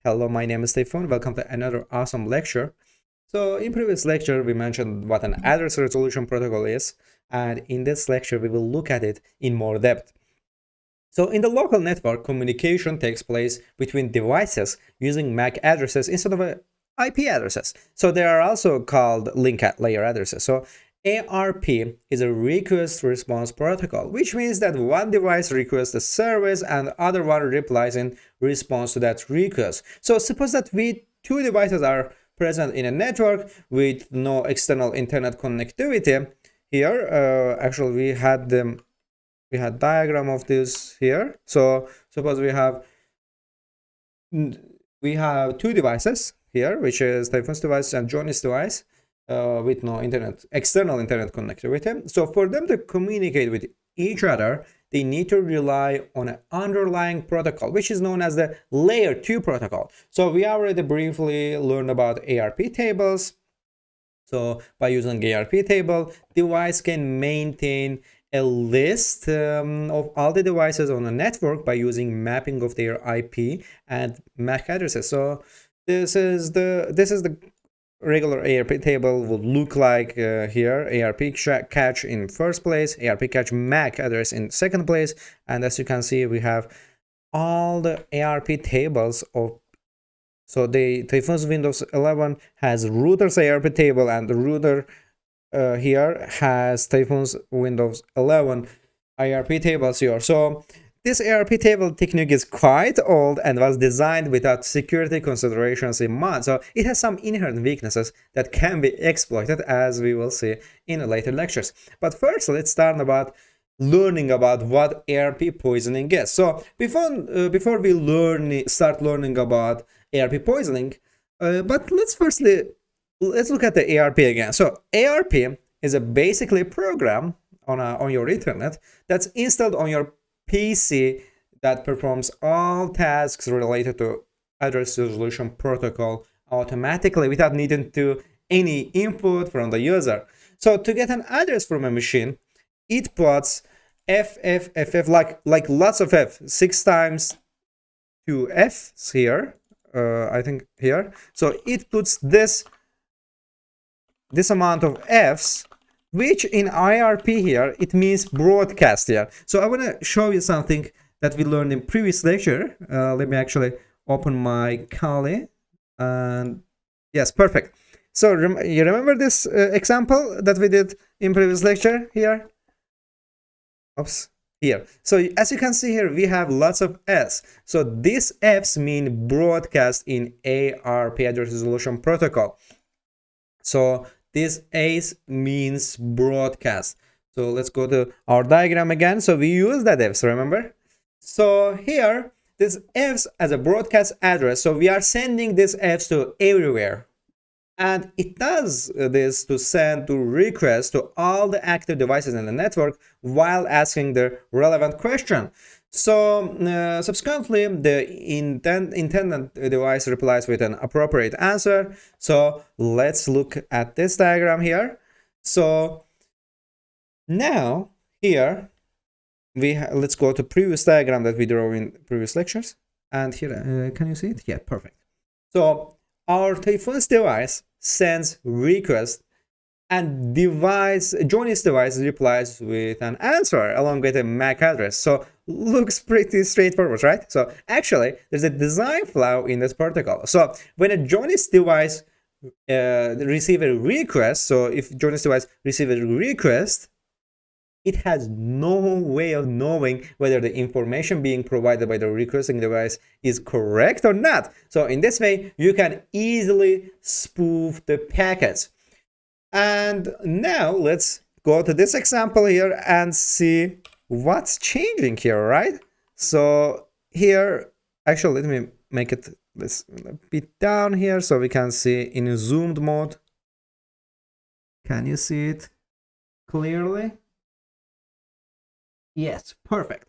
Hello, my name is Stefan. Welcome to another awesome lecture. So in previous lecture, we mentioned what an address resolution protocol is, and in this lecture, we will look at it in more depth. So in the local network, communication takes place between devices using MAC addresses instead of IP addresses. So they are also called link layer addresses. So ARP is a request response protocol, which means that one device requests a service and other one replies in response to that request. So suppose that two devices are present in a network with no external internet connectivity. Here, actually, we had diagram of this here. So suppose we have two devices here, which is Typhoon's device and Johnny's device, with no external internet connectivity. So for them to communicate with each other, they need to rely on an underlying protocol, which is known as the layer 2 protocol. So we already briefly learned about ARP tables. So by using ARP table, device can maintain a list of all the devices on a network by using mapping of their IP and MAC addresses. So this is the regular ARP table would look like here. ARP cache in first place, ARP cache MAC address in second place, and as you can see, we have all the ARP tables of. So the Typhoon's Windows 11 has router's ARP table, and the router here has Typhoon's Windows 11 ARP tables here. So this ARP table technique is quite old and was designed without security considerations in mind. So it has some inherent weaknesses that can be exploited, as we will see in later lectures. But first, let's start about learning about what ARP poisoning is. So before we start learning about ARP poisoning, but let's look at the ARP again. So ARP is basically a program on your internet that's installed on your PC that performs all tasks related to address resolution protocol automatically without needing to any input from the user. So to get an address from a machine, it puts FFFF, like lots of F, 6 times 2 F's here, I think here. So it puts this amount of F's, which in IRP here, it means broadcast here. So I want to show you something that we learned in previous lecture. Let me actually open my Kali. And yes, perfect. So you remember this example that we did in previous lecture here? Oops, here. So as you can see here, we have lots of S. So these F's mean broadcast in ARP address resolution protocol. So this A's means broadcast. So let's go to our diagram again. So we use that F's, remember? So here, this F's as a broadcast address. So we are sending this F's to everywhere. And it does this to send to requests to all the active devices in the network while asking the relevant question. So subsequently, the intended device replies with an appropriate answer. So let's look at this diagram here. So now here let's go to previous diagram that we drew in previous lectures. And here, can you see it? Yeah, perfect. So our Typhoon's device sends request, and Johnny's device replies with an answer along with a MAC address. So looks pretty straightforward, right? So actually, there's a design flaw in this protocol. So when a Johnny's device receives a request, so if Johnny's device receives a request, it has no way of knowing whether the information being provided by the requesting device is correct or not. So in this way, you can easily spoof the packets. And now let's go to this example here and see what's changing here, right? So here, actually, let me make it a bit down here so we can see in a zoomed mode. Can you see it clearly? Yes, perfect.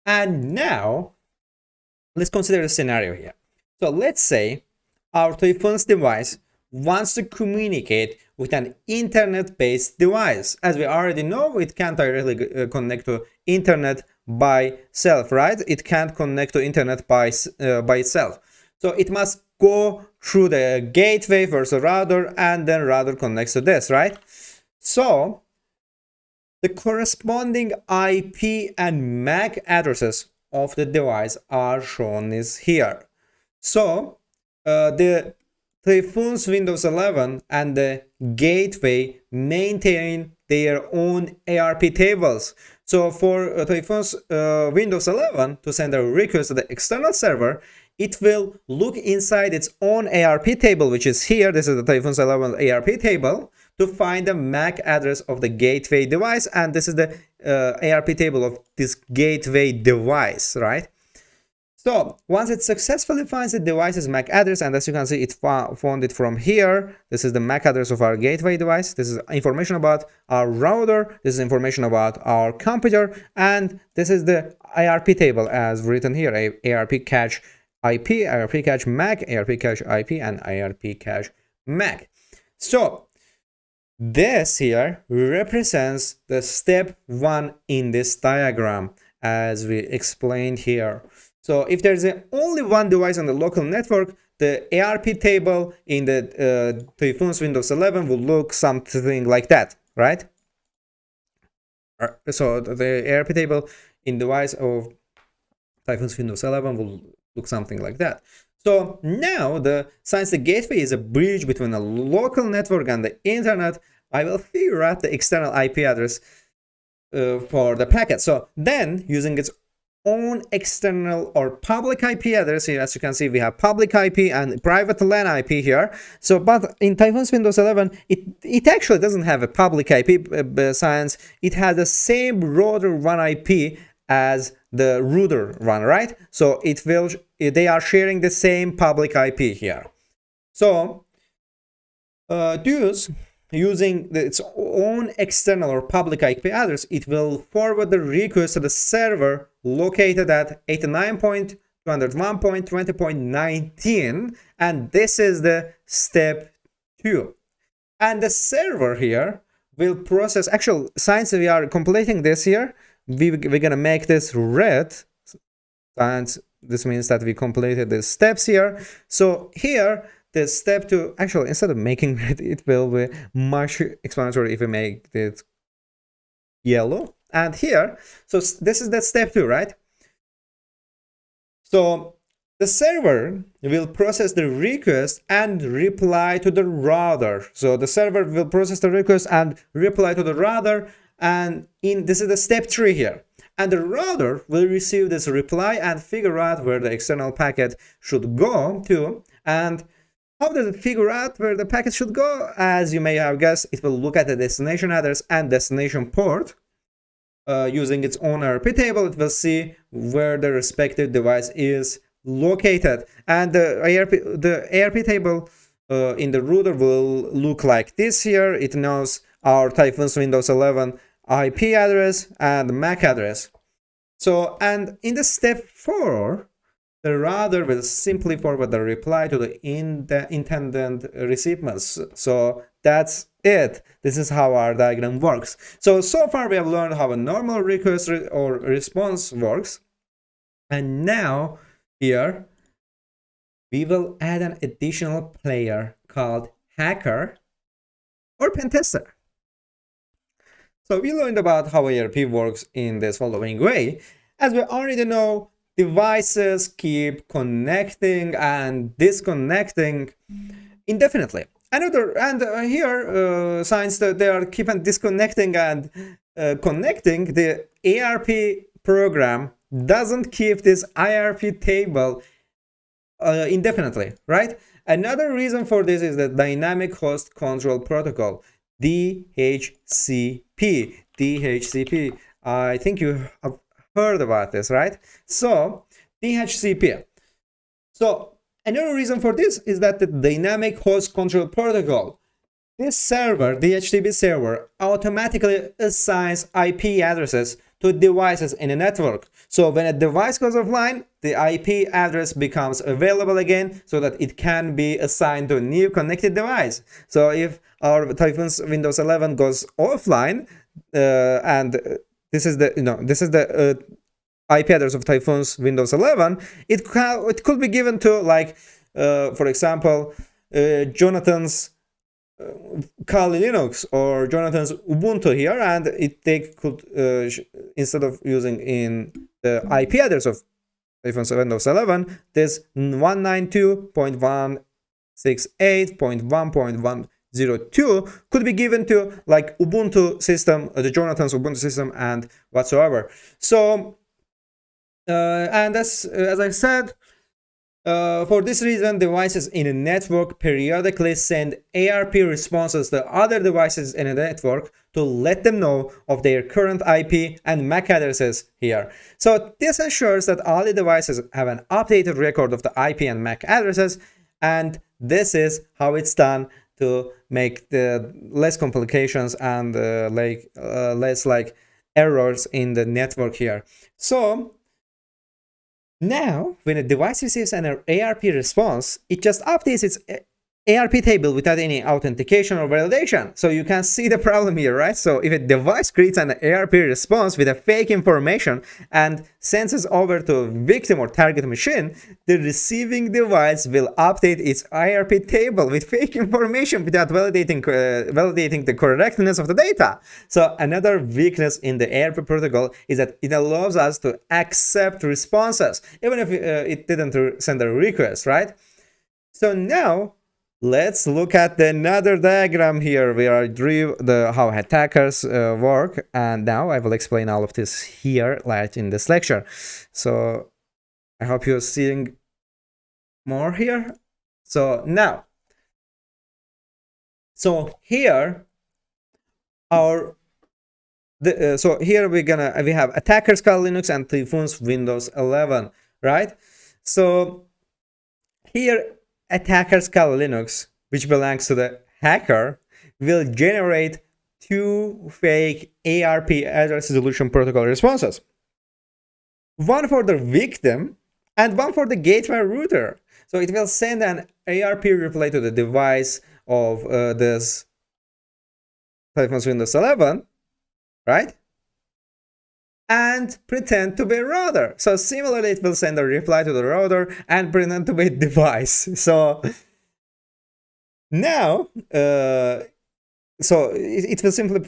And now let's consider a scenario here. So let's say our Typhoon's device wants to communicate with an internet-based device. As we already know, it can't directly connect to internet by itself, right? It can't connect to internet by itself. So it must go through the gateway first, the router, and then router connects to this, right? So the corresponding IP and MAC addresses of the device are shown is here. So the Typhoon's Windows 11 and the gateway maintain their own ARP tables. So for Typhoon's Windows 11 to send a request to the external server, it will look inside its own ARP table, which is here. This is the Typhoon's 11 ARP table, to find the MAC address of the gateway device, and this is the ARP table of this gateway device, right? So once it successfully finds the device's MAC address, and as you can see, it found it from here. This is the MAC address of our gateway device. This is information about our router. This is information about our computer, and this is the ARP table as written here: ARP cache IP, ARP cache MAC, ARP cache IP, and ARP cache MAC. So this here represents the step 1 in this diagram, as we explained here. So if there's only one device on the local network, the ARP table in the Typhoon's Windows 11 will look something like that, right? So the ARP table in device of Typhoon's Windows 11 will look something like that. So now, since the gateway is a bridge between a local network and the internet, I will figure out the external IP address for the packet. So then, using its own external or public IP address here, as you can see, we have public IP and private LAN IP here. So, but in Typhoon's Windows 11, it actually doesn't have a public IP, since it has the same router 1 IP as the router one, right? So they are sharing the same public IP here. So using its own external or public IP address, it will forward the request to the server located at 89.201.20.19, and this is the step 2. And the server here will process, actually, since we are completing this here, we're gonna make this red, and this means that we completed the steps here. So here, the step 2, actually, instead of making red, it will be much explanatory if we make it yellow. And here, so this is the step 2, right? So the server will process the request and reply to the router. So the server will process the request and reply to the router, and this is the step 3 here. And the router will receive this reply and figure out where the external packet should go to. And how does it figure out where the packet should go? As you may have guessed, it will look at the destination address and destination port. Using its own ARP table, it will see where the respective device is located. And the ARP table in the router will look like this here. It knows our Typhoon's Windows 11 IP address and MAC address. So, and in the step 4, the router will simply forward the reply to the intended recipients. So that's it. This is how our diagram works. So far we have learned how a normal request or response works. And now here we will add an additional player called hacker or pentester. So we learned about how ARP works in this following way. As we already know, devices keep connecting and disconnecting indefinitely. Here, since they are keeping disconnecting and connecting, the ARP program doesn't keep this IRP table indefinitely, right? Another reason for this is the Dynamic Host Control Protocol, DHCP. I think you have heard about this, right? So DHCP. So another reason for this is that the Dynamic Host Control Protocol, this server, DHCP server, automatically assigns IP addresses to devices in a network. So when a device goes offline, the IP address becomes available again so that it can be assigned to a new connected device. So if our Typhoon's Windows 11 goes offline, and this is the IP address of Typhoon's Windows 11, it could be given to like for example, Jonathan's Kali Linux or Jonathan's Ubuntu here, and they could instead of using in the IP address of Windows 11, this 192.168.1.102 could be given to like Ubuntu system, the Jonathan's Ubuntu system, and whatsoever. So, and as I said, for this reason, devices in a network periodically send ARP responses to other devices in a network to let them know of their current IP and MAC addresses here. So this ensures that all the devices have an updated record of the IP and MAC addresses, and this is how it's done to make the less complications and less like errors in the network here. So now, when a device receives an ARP response, it just updates its ARP table without any authentication or validation. So you can see the problem here, right? So if a device creates an ARP response with a fake information and sends it over to a victim or target machine, the receiving device will update its ARP table with fake information without validating the correctness of the data. So another weakness in the ARP protocol is that it allows us to accept responses, even if it didn't send a request, right? So now, let's look at another diagram here where I drew how attackers work, and now I will explain all of this here right in this lecture. So I hope you're seeing more here. So now, here we have attackers Kali Linux and Typhoon's Windows 11, right? So here, attackers Kali Linux, which belongs to the hacker, will generate two fake ARP address resolution protocol responses. One for the victim and one for the gateway router. So it will send an ARP reply to the device of this Typhoon's Windows 11, right? And pretend to be a router. So similarly, it will send a reply to the router and pretend to be a device. So now, it will simply,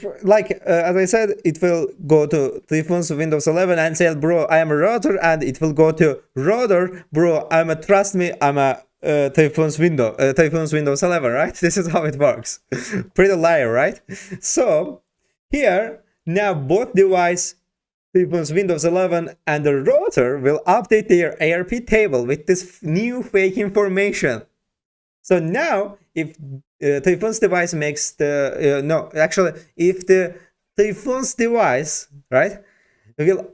as I said, it will go to Typhoon's Windows 11 and say, bro, I am a router, and it will go to router, bro, trust me, I'm a Typhoon's Windows 11, right? This is how it works. Pretty liar, right? So here, now both device, Typhoon's Windows 11 and the router will update their ARP table with this new fake information. So now, if Typhoon's device makes the if the Typhoon's device, right, will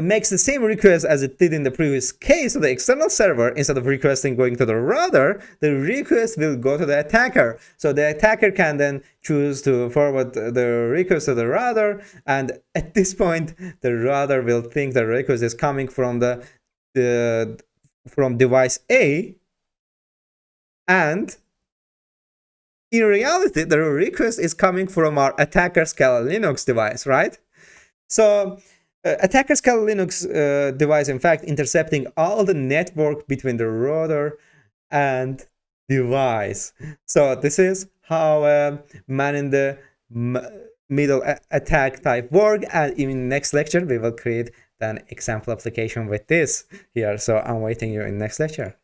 makes the same request as it did in the previous case to the external server, instead of requesting going to the router, the request will go to the attacker. So the attacker can then choose to forward the request to the router, and at this point, the router will think the request is coming from from device A, and in reality, the request is coming from our attacker's Kali Linux device, right? So attacker's Kali Linux device, in fact, intercepting all the network between the router and device. So this is how man in the middle attack type work, and in next lecture we will create an example application with this here. So I'm waiting you in next lecture.